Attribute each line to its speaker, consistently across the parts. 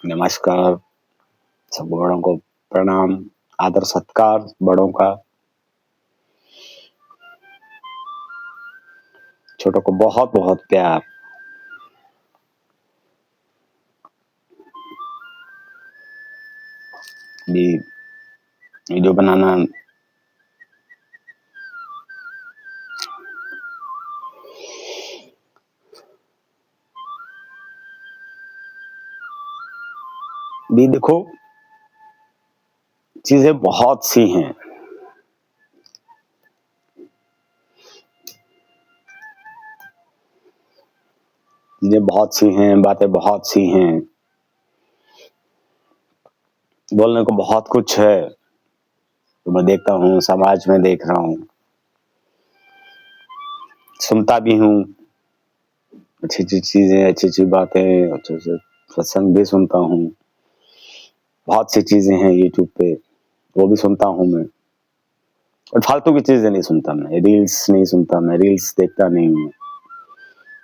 Speaker 1: नमस्कार। सब बड़ों को प्रणाम, आदर सत्कार बड़ों का, छोटों को बहुत बहुत प्यार। भी वीडियो बनाना भी देखो, चीजें बहुत सी हैं। चीजें बहुत सी हैं, बातें बहुत सी हैं, बोलने को बहुत कुछ है। तो मैं देखता हूँ, समाज में देख रहा हूँ, सुनता भी हूँ, अच्छी अच्छी चीजें, अच्छी अच्छी बातें, अच्छे अच्छे सत्संग भी सुनता हूँ। बहुत सी चीजें हैं यूट्यूब पे, वो भी सुनता हूँ मैं। और फालतू की चीजें नहीं सुनता मैं, रील्स नहीं सुनता मैं, रील्स देखता नहीं हूँ।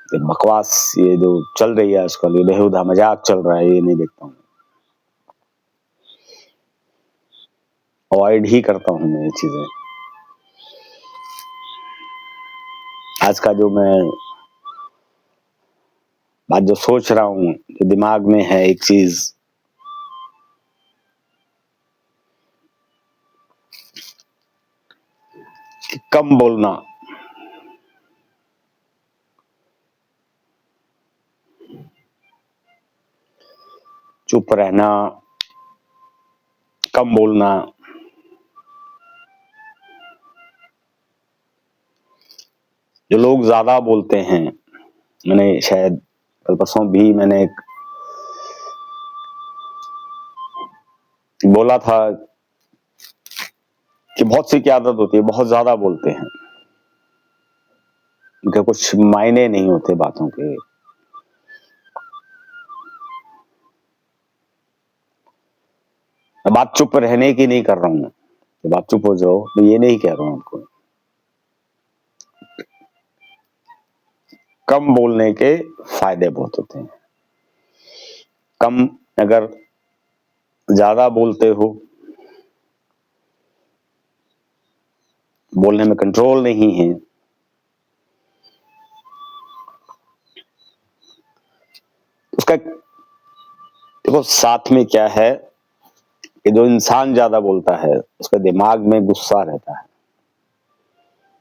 Speaker 1: ये बकवास, ये जो चल रही है आजकल, ये बेहुदा मजाक चल रहा है, ये नहीं देखता हूँ। अवॉइड ही करता हूँ मैं ये चीजें। आज का जो मैं बात जो सोच रहा हूँ, जो दिमाग में है एक चीज, कि कम बोलना, चुप रहना, कम बोलना। जो लोग ज्यादा बोलते हैं, मैंने शायद कल परसों भी मैंने एक बोला था कि बहुत सी की आदत होती है, बहुत ज्यादा बोलते हैं, उनके कुछ मायने नहीं होते बातों के। बात चुप रहने की नहीं कर रहा हूं, जब आप चुप हो जाओ, मैं ये नहीं कह रहा हूं आपको। कम बोलने के फायदे बहुत होते हैं। कम, अगर ज्यादा बोलते हो, बोलने में कंट्रोल नहीं है, उसका देखो साथ में क्या है कि जो इंसान ज्यादा बोलता है उसके दिमाग में गुस्सा रहता है।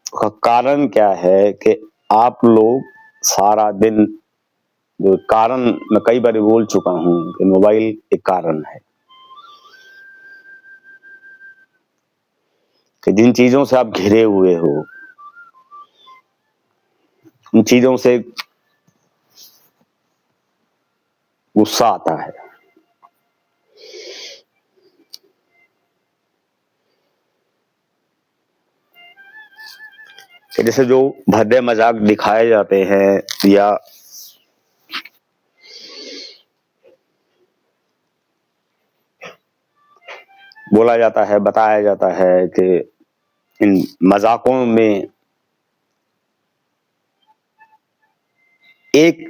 Speaker 1: उसका कारण क्या है कि आप लोग सारा दिन, जो कारण मैं कई बार बोल चुका हूं कि मोबाइल एक कारण है, कि जिन चीजों से आप घिरे हुए हो, उन चीजों से गुस्सा आता है। कि जैसे जो भद्दे मजाक दिखाए जाते हैं या बोला जाता है, बताया जाता है कि इन मजाकों में एक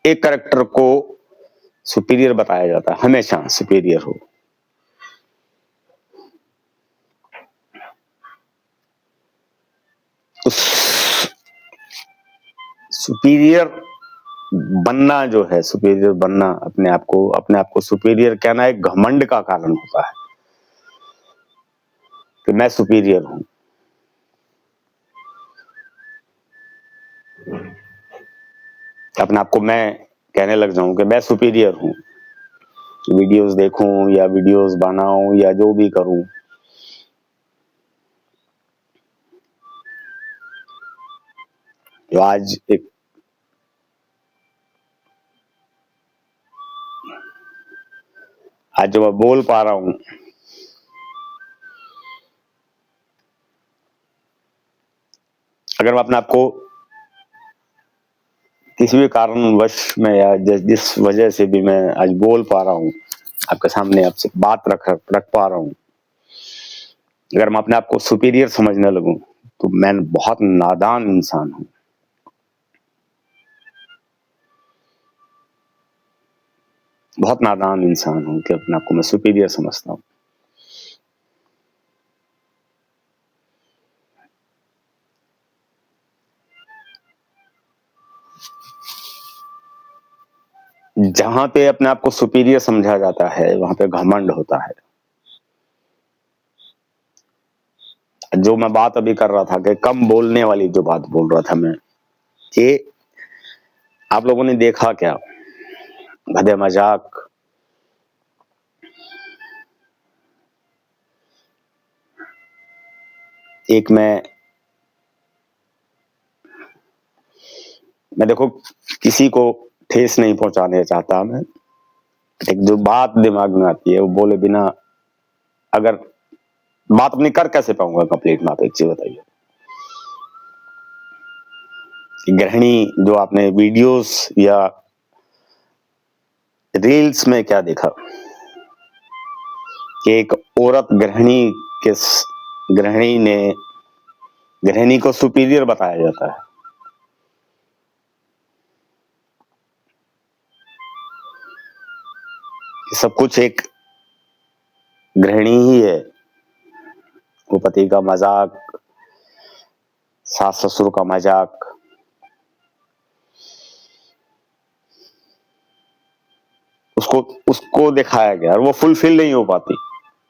Speaker 1: एक कैरेक्टर को सुपीरियर बताया जाता है, हमेशा सुपीरियर हो। उस सुपीरियर बनना जो है, सुपीरियर बनना, अपने आप को सुपीरियर कहना एक घमंड का कारण होता है कि मैं सुपीरियर हूं। अपने आप को मैं कहने लग जाऊं कि मैं सुपीरियर हूं, वीडियोस देखूं या वीडियोस बनाऊं या जो भी करूं। जो आज जो मैं बोल पा रहा हूं, अगर मैं अपने आप को किसी भी कारणवश में या जिस वजह से भी मैं आज बोल पा रहा हूं, आपके सामने आपसे बात रख पा रहा हूं, अगर मैं अपने आप को सुपीरियर समझने लगूं तो मैं बहुत नादान इंसान हूं। बहुत नादान इंसान हूँ कि अपने आप को मैं सुपीरियर समझता हूँ। जहां पे अपने आप को सुपीरियर समझा जाता है वहां पे घमंड होता है। जो मैं बात अभी कर रहा था कि कम बोलने वाली जो बात बोल रहा था मैं, ये आप लोगों ने देखा क्या? भदे मजाक, एक मैं देखो किसी को ठेस नहीं पहुंचाने चाहता मैं, एक जो बात दिमाग में आती है वो बोले बिना अगर बात अपनी कर कैसे पाऊंगा कंप्लीट? में आप एक चीज बताइए, गृहिणी जो आपने वीडियोस या रील्स में क्या देखा कि एक औरत गृहिणी को सुपीरियर बताया जाता है। सब कुछ एक गृहिणी ही है, वो पति का मजाक, सास ससुर का मजाक, उसको दिखाया गया और वो फुलफिल नहीं हो पाती।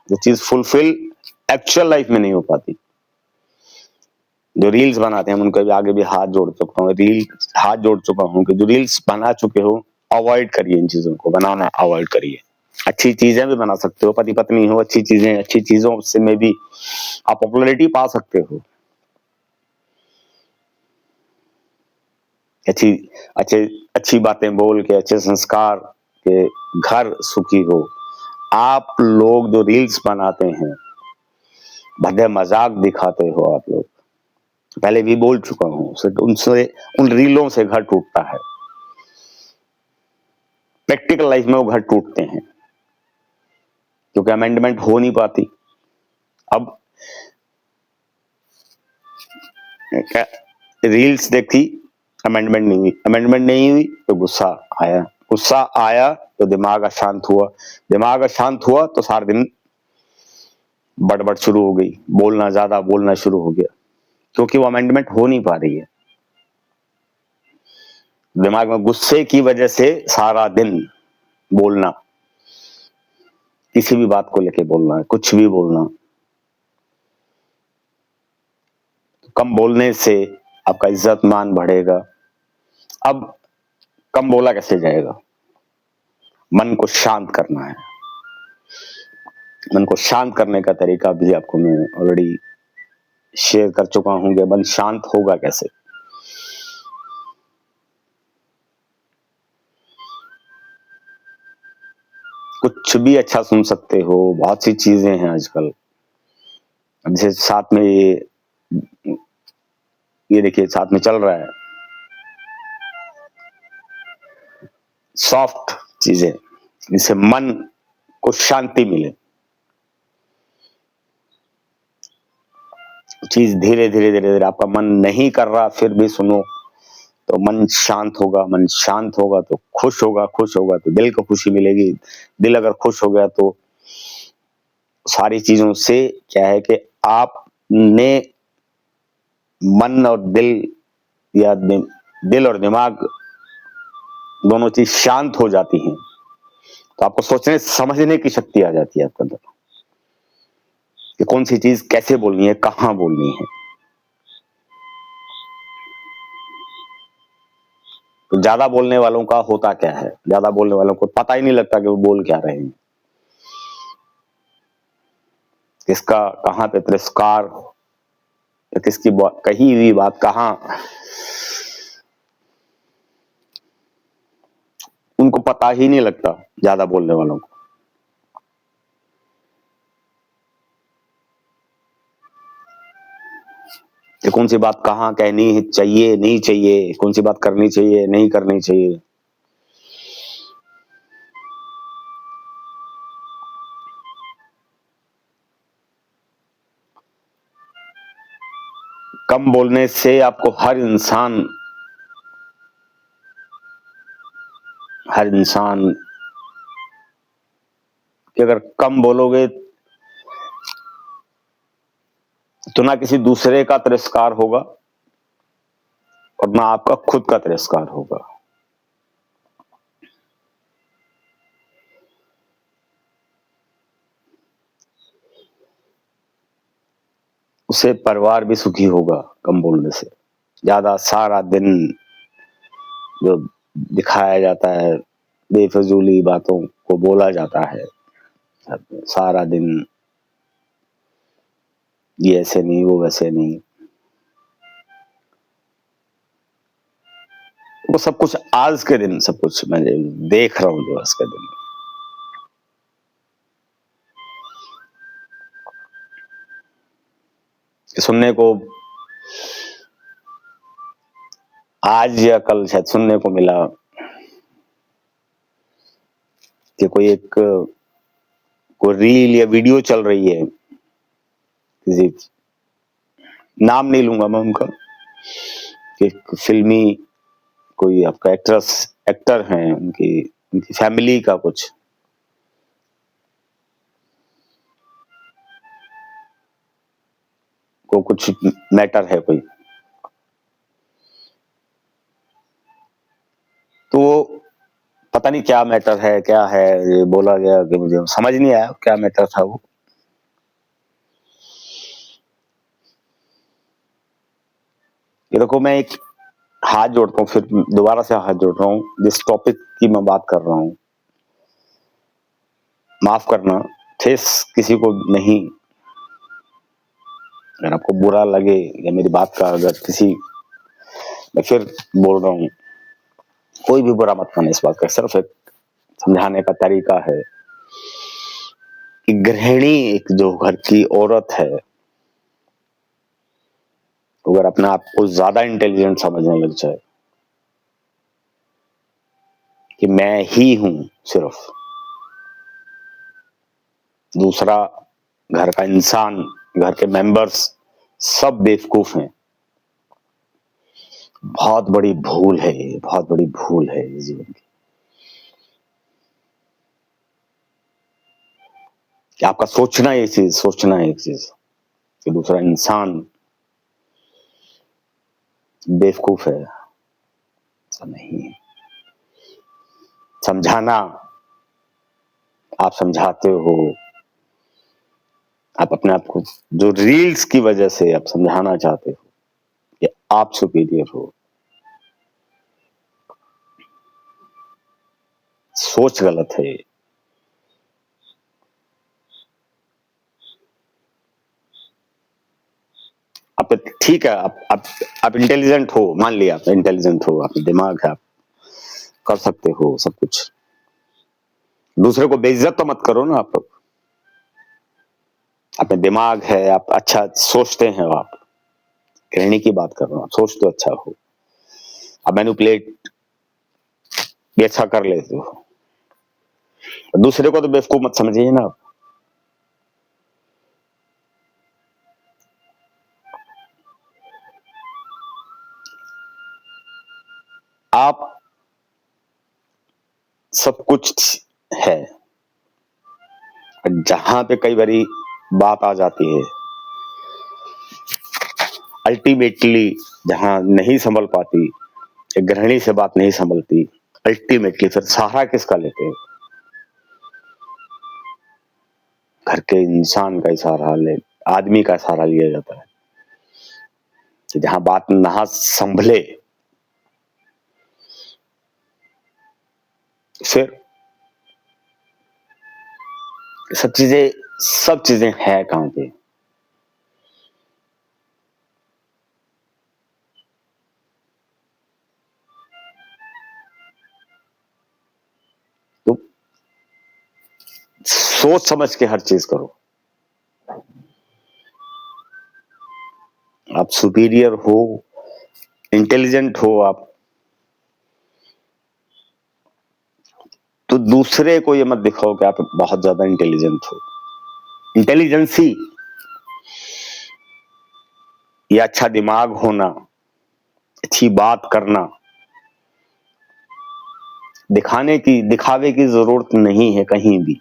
Speaker 1: वो चीज फुलफिल एक्चुअल लाइफ में नहीं हो पाती। जो रील्स बनाते हैं उनको भी आगे भी हाथ जोड़ चुका हूँ, हाथ जोड़ चुका हूँ कि जो रील्स बना चुके हो अवॉइड करिए, इन चीजों को बनाना अवॉइड करिए। अच्छी चीजें भी बना सकते हो, पति पत्नी हो, अच्छी चीजों से में भी आप पॉपुलैरिटी पा सकते हो। अच्छी बातें बोल के, अच्छे संस्कार के घर सुखी हो। आप लोग जो रील्स बनाते हैं, भद्दे मजाक दिखाते हो आप लोग, पहले भी बोल चुका हूं, उन रीलों से घर टूटता है। प्रैक्टिकल लाइफ में वो घर टूटते हैं क्योंकि अमेंडमेंट हो नहीं पाती। अब क्या, रील्स देखी, अमेंडमेंट नहीं हुई तो गुस्सा आया तो दिमाग अशांत हुआ तो सारा दिन बड़बड़ शुरू हो गई, ज्यादा बोलना शुरू हो गया क्योंकि वो अमेंडमेंट हो नहीं पा रही है। दिमाग में गुस्से की वजह से सारा दिन बोलना, किसी भी बात को लेके बोलना, कुछ भी बोलना। कम बोलने से आपका इज्जत मान बढ़ेगा। अब कम बोला कैसे जाएगा? मन को शांत करना है। मन को शांत करने का तरीका भी आपको मैं ऑलरेडी शेयर कर चुका हूं कि मन शांत होगा कैसे। कुछ भी अच्छा सुन सकते हो, बहुत सी चीजें हैं आजकल। जैसे साथ में ये देखिए साथ में चल रहा है सॉफ्ट चीजें, जिससे मन को शांति मिले। चीज धीरे धीरे आपका मन नहीं कर रहा फिर भी सुनो तो मन शांत होगा तो खुश होगा तो दिल को खुशी मिलेगी। दिल अगर खुश हो गया तो सारी चीजों से क्या है कि आपने मन और दिल और दिमाग दोनों चीज शांत हो जाती हैं तो आपको सोचने समझने की शक्ति आ जाती है आपके अंदर कि कौन सी चीज कैसे बोलनी है, कहां बोलनी है। तो ज्यादा बोलने वालों का होता क्या है, ज्यादा बोलने वालों को पता ही नहीं लगता कि वो बोल क्या रहे हैं, किसका कहां पे तिरस्कार या किसकी कही हुई बात कहां, उनको पता ही नहीं लगता ज्यादा बोलने वालों को। कि कौन सी बात कहां कहनी चाहिए नहीं चाहिए, कौन सी बात करनी चाहिए नहीं करनी चाहिए। कम बोलने से आपको हर इंसान कि अगर कम बोलोगे तो ना किसी दूसरे का तिरस्कार होगा और ना आपका खुद का तिरस्कार होगा। उससे परिवार भी सुखी होगा कम बोलने से। ज्यादा सारा दिन जो दिखाया जाता है, बेफजूली बातों को बोला जाता है सारा दिन, ये ऐसे नहीं, वो वैसे नहीं, वो सब कुछ आज के दिन सब कुछ मैं देख रहा हूँ जो आज के दिन। सुनने को आज या कल शायद सुनने को मिला कि कोई रील या वीडियो चल रही है, किसी नाम नहीं लूंगा मैं उनका, कि फिल्मी कोई आपका एक्टर हैं, उनकी फैमिली का कुछ मैटर है कोई, तो पता नहीं क्या मैटर है, क्या है, ये बोला गया कि मुझे समझ नहीं आया क्या मैटर था वो। ये देखो, मैं एक हाथ जोड़ता हूँ, फिर दोबारा से हाथ जोड़ रहा हूँ, जिस टॉपिक की मैं बात कर रहा हूँ, माफ करना, ठेस किसी को नहीं, अगर आपको बुरा लगे या मेरी बात का अगर किसी, मैं फिर बोल रहा हूँ, कोई भी बुरा मत माने इस बात का, सिर्फ एक समझाने का तरीका है कि गृहिणी एक जो घर की औरत है, अगर अपने आप को ज्यादा इंटेलिजेंट समझने लग जाए कि मैं ही हूं सिर्फ, दूसरा घर का इंसान, घर के मेंबर्स सब बेवकूफ हैं, बहुत बड़ी भूल है ये, बहुत बड़ी भूल है ये जीवन की। कि आपका सोचना एक चीज कि दूसरा इंसान बेवकूफ है, ऐसा नहीं है। समझाना, आप समझाते हो, आप अपने आप को जो रील्स की वजह से आप समझाना चाहते हो कि आप सुपीरियर हो, सोच गलत है। आप ठीक है, आप इंटेलिजेंट हो, मान लिया आप इंटेलिजेंट हो, आप दिमाग है, आप कर सकते हो सब कुछ, दूसरे को बेइज्जत तो मत करो ना। आप अपने दिमाग है, आप अच्छा सोचते हैं, आप कहने की बात कर रहा हूं, आप सोच तो अच्छा हो, आप मैनिपुलेट भी अच्छा कर लेते हो, दूसरे को तो बेवकूफ मत समझिए ना। आप सब कुछ है, जहां पे कई बारी बात आ जाती है, अल्टीमेटली जहां नहीं संभल पाती, एक गृहिणी से बात नहीं संभलती, अल्टीमेटली फिर सहारा किसका लेते हैं? घर के इंसान का सहारा ले, आदमी का सहारा लिया जाता है कि जहां बात ना संभले फिर सब चीजें है कहां पे? तो सोच समझ के हर चीज करो। आप सुपीरियर हो, इंटेलिजेंट हो आप, तो दूसरे को ये मत दिखाओ कि आप बहुत ज्यादा इंटेलिजेंट हो। इंटेलिजेंसी या अच्छा दिमाग होना, अच्छी बात करना, दिखावे की जरूरत नहीं है कहीं भी।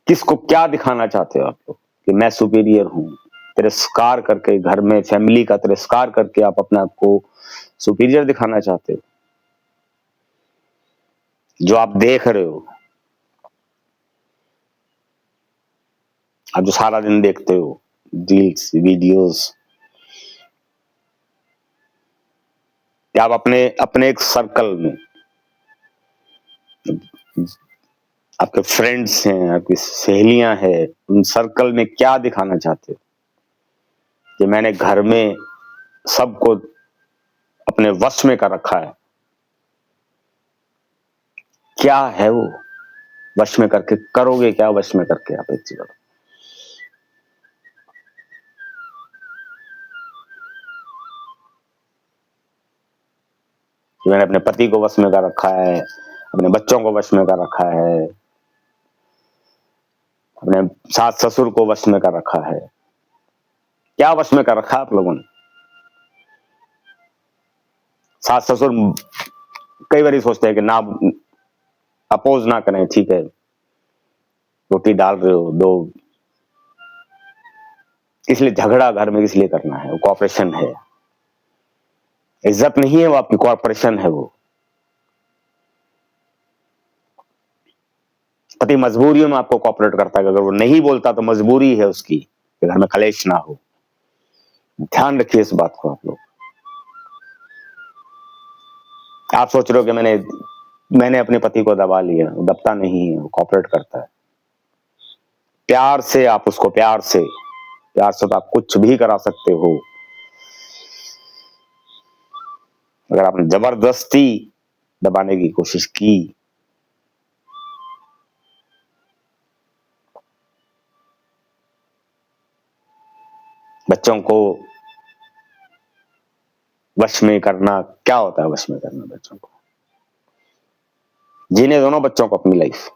Speaker 1: किसको क्या दिखाना चाहते हो आप लोग कि मैं सुपीरियर हूं? तिरस्कार करके, घर में फैमिली का तिरस्कार करके आप अपने आप को सुपीरियर दिखाना चाहते हो? जो आप देख रहे हो, आप जो सारा दिन देखते हो रील्स, वीडियोस, या आप अपने अपने एक सर्कल में, आपके फ्रेंड्स हैं, आपकी सहेलियां हैं, उन सर्कल में क्या दिखाना चाहते हो? कि मैंने घर में सबको अपने वश में कर रखा है। क्या है वो वश में करके? करोगे क्या वश में करके आप? एक चीज बताओ। मैंने अपने पति को वश में कर रखा है, अपने बच्चों को वश में कर रखा है, अपने सास ससुर को वश में कर रखा है। क्या वश में कर रखा है आप लोगों ने? सास ससुर कई बार सोचते हैं कि ना, अपोज ना करें, ठीक है, रोटी डाल रहे हो दो, इसलिए झगड़ा घर में किस लिए करना है? वो कॉपरेशन है, इज्जत नहीं है वो, आपकी कॉरपोरेशन है वो। पति मजबूरियों में आपको कॉपरेट करता है, अगर वो नहीं बोलता तो मजबूरी है उसकी कि घर में कलेश ना हो। ध्यान रखिए इस बात को आप लोग। आप सोच रहे हो कि मैंने अपने पति को दबा लिया, दबता नहीं है, वो कॉपरेट करता है। प्यार से आप उसको, प्यार से तो आप कुछ भी करा सकते हो। अगर आपने जबरदस्ती दबाने की कोशिश की, बच्चों को वश में करना, क्या होता है वश में करना? बच्चों को जीने दो ना, बच्चों को अपनी लाइफ,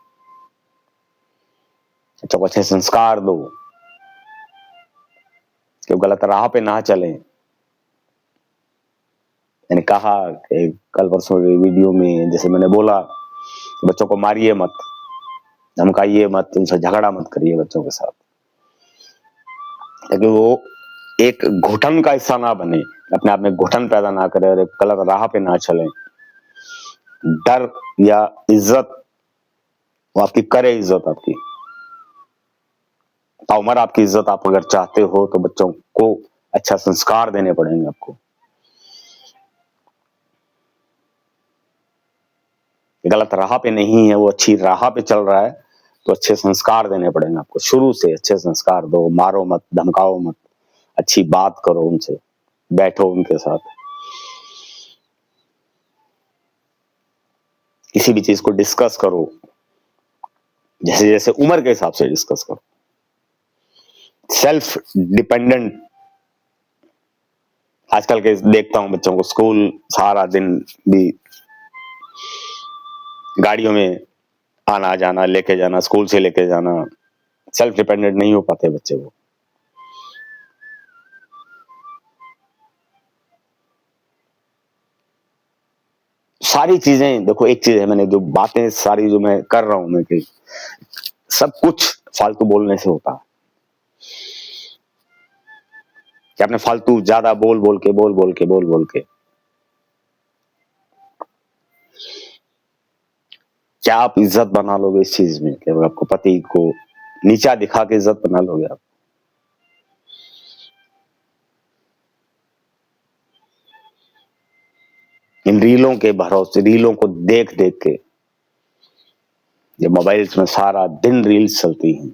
Speaker 1: बच्चों को अच्छे संस्कार दो कि वो गलत राह पे ना चले। मैंने कहा कि कल परसों के वीडियो में, जैसे मैंने बोला, बच्चों को मारिए मत, धमकाइए मत, उनसे झगड़ा मत करिए बच्चों के साथ, ताकि वो एक घुटन का हिस्सा ना बने, अपने आप में घुटन पैदा ना करे और एक गलत राह पे ना चले। डर या इज्जत, वो आपकी करे इज्जत, आपकी उम्र, आपकी इज्जत आप अगर चाहते हो तो बच्चों को अच्छा संस्कार देने पड़ेंगे आपको। गलत राह पे नहीं है वो, अच्छी राह पे चल रहा है, तो अच्छे संस्कार देने पड़ेंगे आपको। शुरू से अच्छे संस्कार दो, मारो मत, धमकाओ मत, अच्छी बात करो उनसे, बैठो उनके साथ, किसी भी चीज को डिस्कस करो, जैसे जैसे उम्र के हिसाब से डिस्कस करो। सेल्फ डिपेंडेंट, आजकल के देखता हूं बच्चों को स्कूल सारा दिन भी गाड़ियों में आना जाना, लेके जाना, स्कूल से लेके जाना, सेल्फ डिपेंडेंट नहीं हो पाते बच्चे वो। सारी चीजें देखो, एक चीज है, मैंने जो बातें सारी जो मैं कर रहा हूं, मैं कि सब कुछ फालतू बोलने से होता है। कि आपने फालतू ज्यादा बोल के क्या आप इज्जत बना लोगे इस चीज में? कि आपको पति को नीचा दिखा के इज्जत बना लोगे आप? इन रीलों के भरोसे, रीलों को देख देख के, ये मोबाइल्स में सारा दिन रील्स चलती हैं,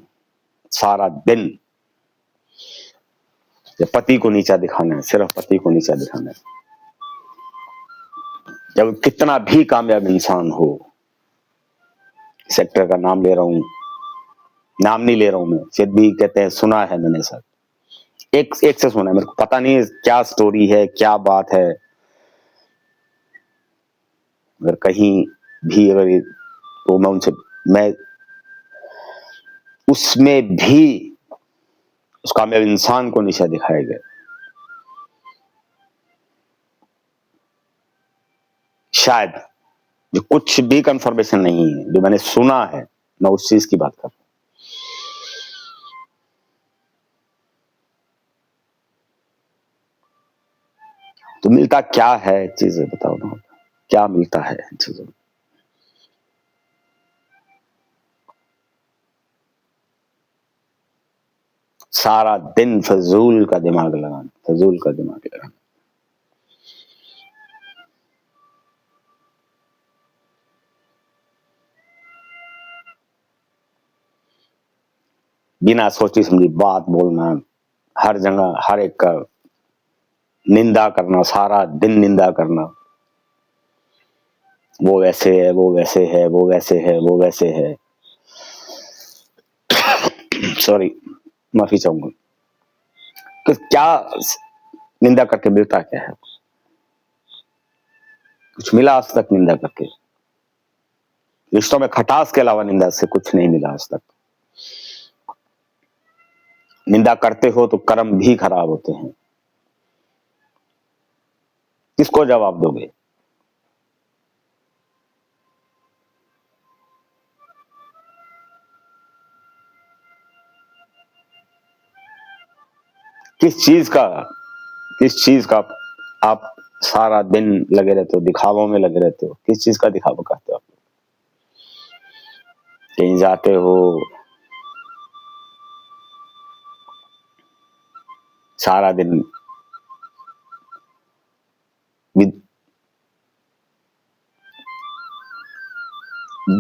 Speaker 1: सारा दिन ये पति को नीचा दिखाना है, सिर्फ पति को नीचा दिखाना है। जब कितना भी कामयाब इंसान हो, सेक्टर का नाम ले रहा हूं, नाम नहीं ले रहा हूं मैं, फिर भी कहते हैं सुना है मैंने सर, एक से सुना है, मेरे को पता नहीं क्या स्टोरी है, क्या बात है। अगर कहीं भी अगर तो मैं उसमें भी उस कामयाब इंसान को नीचा दिखाया गया। शायद जो कुछ भी कंफर्मेशन नहीं है, जो मैंने सुना है, मैं उस चीज की बात कर रहा हूं। तो मिलता क्या है चीजें बताओ ना, क्या मिलता है चीजों में? सारा दिन फजूल का दिमाग लगाना, फजूल का दिमाग लगाना। बिना सोची समझी बात बोलना, हर जगह हर एक का निंदा करना, सारा दिन निंदा करना, वो वैसे है, वो वैसे है, वो वैसे है, वो वैसे है। सॉरी, माफी चाहूंगा। तो क्या निंदा करके मिलता क्या है? कुछ मिला आज तक निंदा करके? रिश्तों में खटास के अलावा निंदा से कुछ नहीं मिला आज तक। निंदा करते हो तो कर्म भी खराब होते हैं। किसको जवाब दोगे? किस चीज का आप सारा दिन लगे रहते हो, दिखावों में लगे रहते हो? किस चीज का दिखावा करते हो आप? कहीं जाते हो, सारा दिन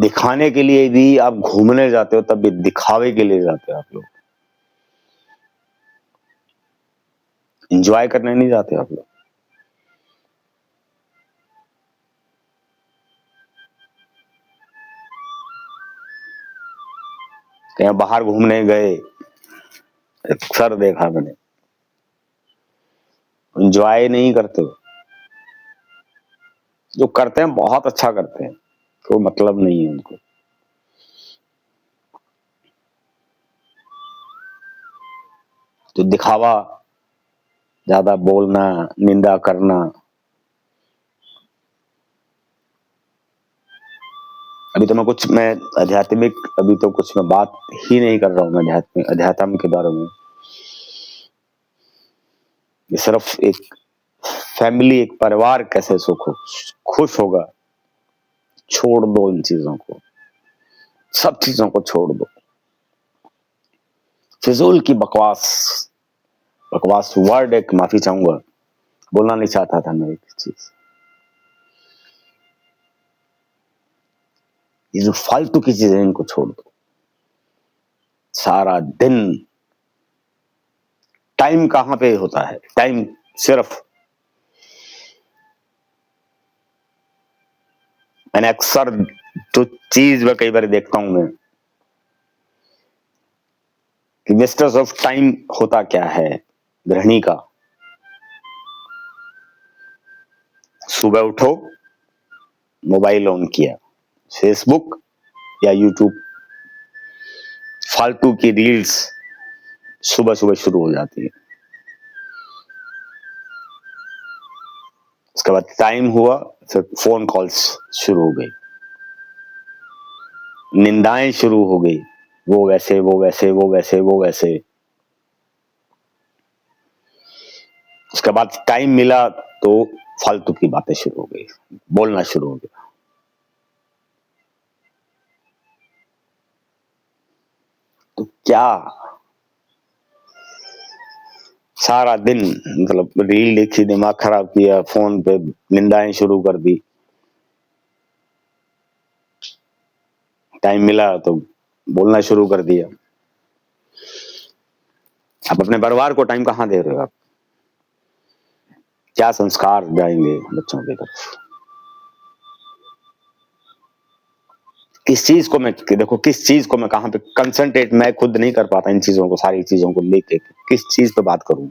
Speaker 1: दिखाने के लिए भी आप घूमने जाते हो, तब भी दिखावे के लिए जाते हो आप लोग। एंजॉय करने नहीं जाते आप लोग। कहीं बाहर घूमने गए, अक्सर देखा मैंने, एंजॉय नहीं करते हो। जो करते हैं बहुत अच्छा करते हैं, कोई मतलब नहीं है उनको। तो दिखावा, ज्यादा बोलना, निंदा करना। मैं आध्यात्मिक, अभी तो कुछ मैं बात ही नहीं कर रहा हूँ मैं अध्यात्म के बारे में। ये सिर्फ एक फैमिली, एक परिवार कैसे खुश होगा। छोड़ दो इन चीजों को, सब चीजों को छोड़ दो। फिजूल की बकवास, बकवास वर्ड एक, माफी चाहूंगा, बोलना नहीं चाहता था मैं एक चीज। ये जो फालतू की चीजें, इनको छोड़ दो। सारा दिन टाइम कहां पे होता है? टाइम सिर्फ, मैंने अक्सर जो चीज मैं कई बार देखता हूं मैं, कि वेस्टर्स ऑफ टाइम होता क्या है गृहिणी का। सुबह उठो, मोबाइल ऑन किया, फेसबुक या यूट्यूब, फालतू की रील्स सुबह सुबह शुरू हो जाती है। उसके बाद टाइम हुआ, फिर फोन कॉल्स शुरू हो गई, निंदाएं शुरू हो गई, वो वैसे, वो वैसे, वो वैसे, वो वैसे। उसके बाद टाइम मिला तो फालतू की बातें शुरू हो गई, बोलना शुरू हो गया। तो क्या सारा दिन मतलब रील देखी, दिमाग खराब किया, फोन पे निंदाएं शुरू कर दी। टाइम मिला तो बोलना शुरू कर दिया। आप अपने परिवार को टाइम कहाँ दे रहे हो? आप क्या संस्कार जाएंगे बच्चों की तरफ? किस चीज को मैं देखो, किस चीज को मैं कहां पे कंसंट्रेट, मैं खुद नहीं कर पाता इन चीजों को, सारी चीजों को लेके किस चीज पे बात करूं?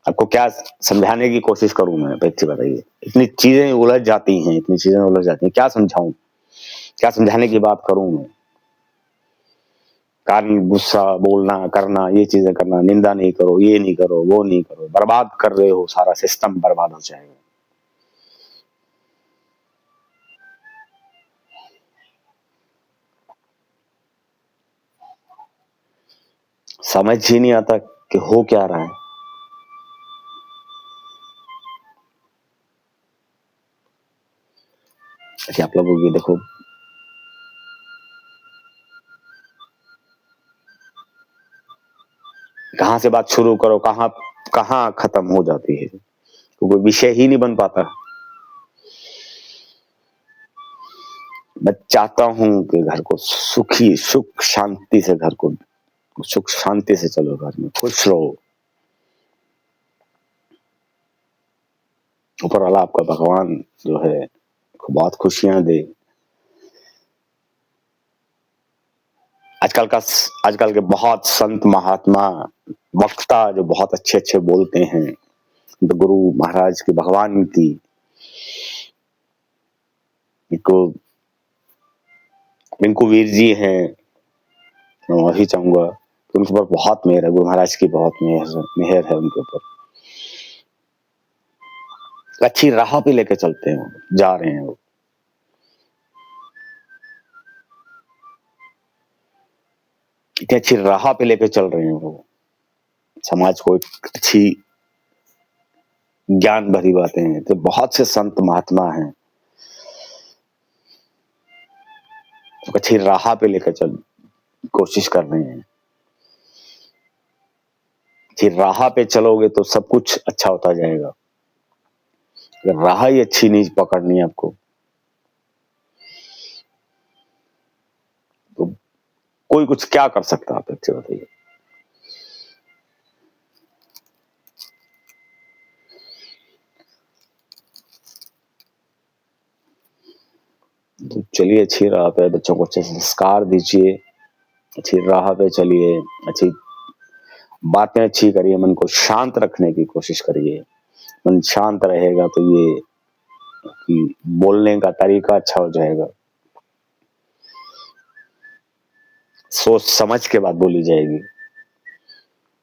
Speaker 1: आपको क्या समझाने की कोशिश करूं मैं? बच्चे बताइए, इतनी चीजें उलझ जाती हैं, इतनी चीजें उलझ जाती हैं, क्या समझाऊं, क्या समझाने की बात करूं मैं? कारण गुस्सा, बोलना, करना, ये चीजें करना, निंदा नहीं करो, ये नहीं करो, वो नहीं करो, बर्बाद कर रहे हो, सारा सिस्टम बर्बाद हो जाएगा। समझ ही नहीं आता कि हो क्या रहा है। अच्छा, आप लोगों की देखो, कहाँ से बात शुरू करो, कहाँ कहाँ खत्म हो जाती है, तो कोई विषय ही नहीं बन पाता। मैं चाहता हूं कि घर को सुख शांति से, घर को सुख शांति से चलो, घर में खुश रहो। ऊपर वाला आपका भगवान जो है बहुत खुशियां दे। आजकल के बहुत संत महात्मा वक्ता जो बहुत अच्छे अच्छे बोलते हैं, तो गुरु महाराज की, भगवान की, रिंकू वीर जी हैं, मैं वही चाहूंगा कि उनके ऊपर बहुत मेहर है, गुरु महाराज की बहुत मेहर है उनके ऊपर। अच्छी राह पे लेके चलते हैं, जा रहे हैं वो। इतनी अच्छी राह पे लेके चल रहे हैं वो, समाज को एक अच्छी ज्ञान भरी बातें हैं। तो बहुत से संत महात्मा हैं, तो अच्छी राह पे लेकर चल कोशिश कर रहे हैं। अच्छी राह पे चलोगे तो सब कुछ अच्छा होता जाएगा। अगर राह ही अच्छी नहीं पकड़नी है आपको, तो कोई कुछ क्या कर सकता है, आप अच्छे बताइए। तो चलिए, अच्छी राह पे बच्चों को अच्छे संस्कार दीजिए, अच्छी राह पे चलिए, अच्छी बातें अच्छी करिए, मन को शांत रखने की कोशिश करिए। मन शांत रहेगा तो ये कि बोलने का तरीका अच्छा हो जाएगा, सोच समझ के बात बोली जाएगी।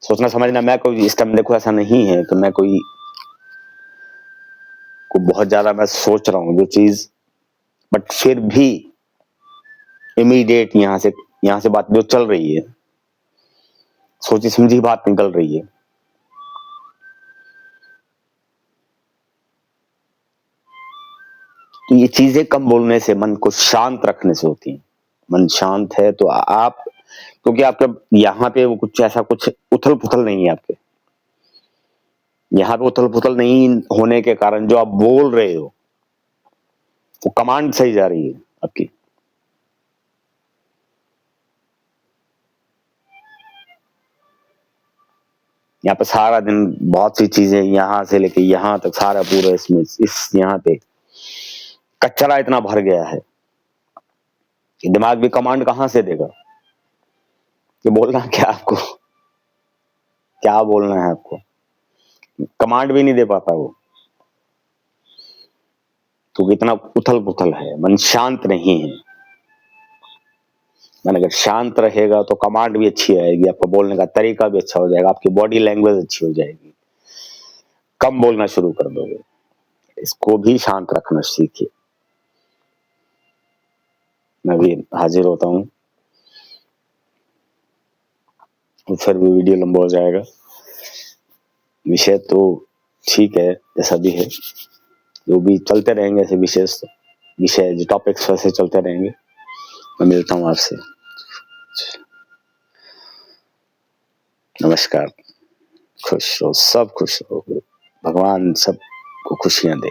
Speaker 1: सोचना समझना, मैं कोई इस टाइम देखो ऐसा नहीं है तो मैं कोई बहुत ज्यादा मैं सोच रहा हूँ जो चीज, बट फिर भी इमीडिएट यहाँ से बात जो चल रही है, सोची समझी बात निकल रही है। तो ये चीजें कम बोलने से, मन को शांत रखने से होती है। मन शांत है तो आप, क्योंकि आपके यहाँ पे वो कुछ ऐसा कुछ उथल पुथल नहीं है आपके यहाँ पे। उथल पुथल नहीं होने के कारण जो आप बोल रहे हो वो कमांड सही जा रही है आपकी। यहाँ पे सारा दिन बहुत सी चीजें, यहाँ से लेके यहाँ तक सारा पूरा इसमें इस यहाँ पे कचरा इतना भर गया है कि दिमाग भी कमांड कहाँ से देगा कि बोलना क्या आपको, क्या बोलना है आपको, कमांड भी नहीं दे पाता वो, क्योंकि इतना उथल पुथल है, मन शांत नहीं है। मन अगर शांत रहेगा तो कमांड भी अच्छी आएगी, आपका बोलने का तरीका भी अच्छा हो जाएगा, आपकी बॉडी लैंग्वेज अच्छी हो जाएगी, कम बोलना शुरू कर दोगे। इसको भी शांत रखना सीखिए। मैं भी हाजिर होता हूँ, फिर भी वीडियो लंबा हो जाएगा। विषय तो ठीक है जैसा भी है, जो भी चलते रहेंगे ऐसे विषय जो टॉपिक्स वैसे चलते रहेंगे। मैं मिलता हूँ आपसे। नमस्कार। खुश रहो, सब खुश रहो, भगवान सबको खुशियां दे।